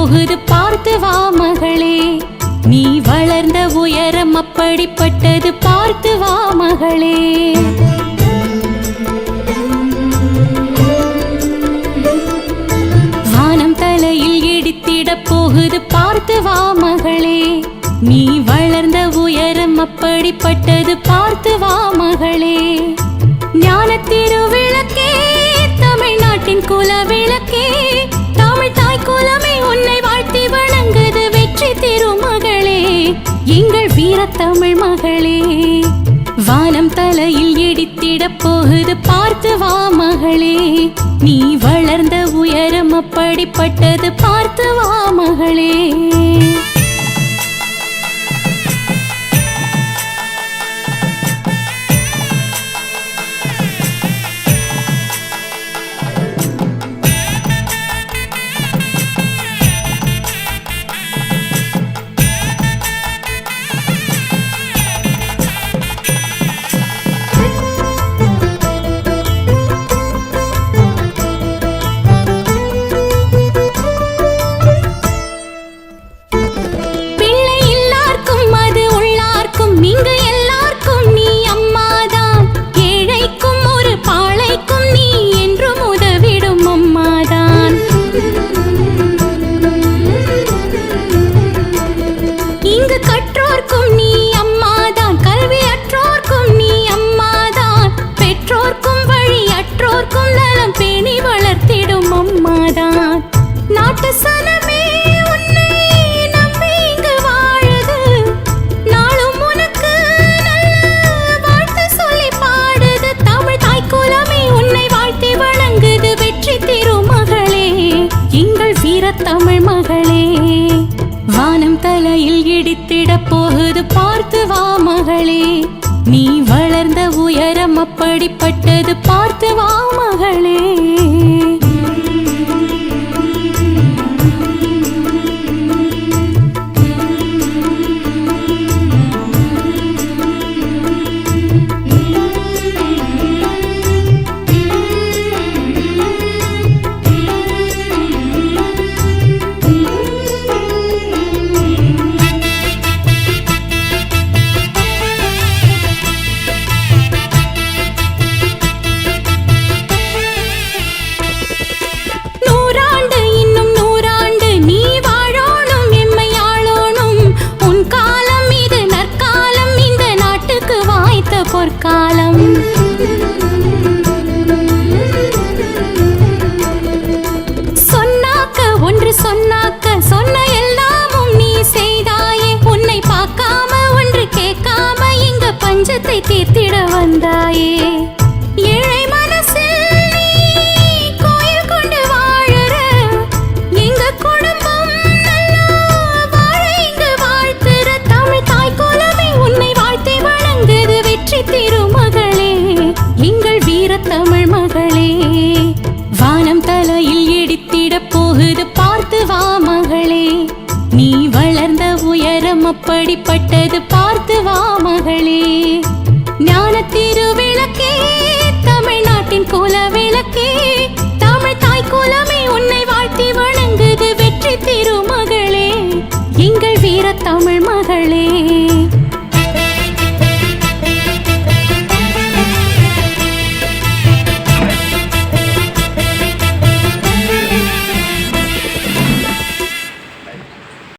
போகுது பார்த்து வா மகளே. நீ வளர்ந்த உயரம் அப்படிப்பட்டது பார்த்து வா மகளே. வானம் தலையில் இடித்திட போகுது பார்த்து வா மகளே. நீ வளர்ந்த உயரம் அப்படிப்பட்டது பார்த்து வா மகளே. ஞான திருவிளக்கே, தமிழ்நாட்டின் குல விளக்கே, தமிழ் தாய் குலமே உன்னை வாழ்த்தி வணங்குது வெற்றி திருமகளே, எங்கள் வீரத்தமிழ் மகளே. வானம் தலையில் இடித்திட போகுது பார்த்து வா மகளே. நீ வளர்ந்த உயரம் அப்படிப்பட்டது பார்த்து வா மகளே. நாட்டு சனமே உன்னை நம்பி இங்கு வாழுது, நாளும் உனக்கு நல்ல வாழ்த்து சொல்லி பாடுது. தமிழ் தாய் குலமே உன்னை வாழ்த்தி வணங்குது வெற்றி திருமகளே, எங்கள் வீரத்தமிழ் மகளே. வானம் தலையில் இடித்திட போகுது பார்த்து வா மகளே. நீ வளர்ந்த உயரம் அப்படிப்பட்டது பார்த்து வா மகளே. பொற்காலம் சொன்னாக்க ஒன்று சொன்னாக்க சொன்ன எல்லாமும் நீ செய்தாயே. உன்னை பார்க்காம ஒன்று கேட்காம இங்க பஞ்சத்தை தீர்த்திட வந்தாயே. ஏழை மனசில் நீ கோயில் கொண்டு வாழற, எங்க குடும்பம் நல்லா வாழ இங்கு வாழ்த்துற. தமிழ் தாய் குலமே உன்னை வாழ்த்தி வணங்குது வெற்றி திருமகளே, எங்கள் வீரத்தமிழ் மகளே. வானம் தலையில் இடித்திட போகுது பார்த்து வா மகளே. நீ வளர்ந்த உயரம் அப்படிப்பட்டது பார்த்து வா மகளே.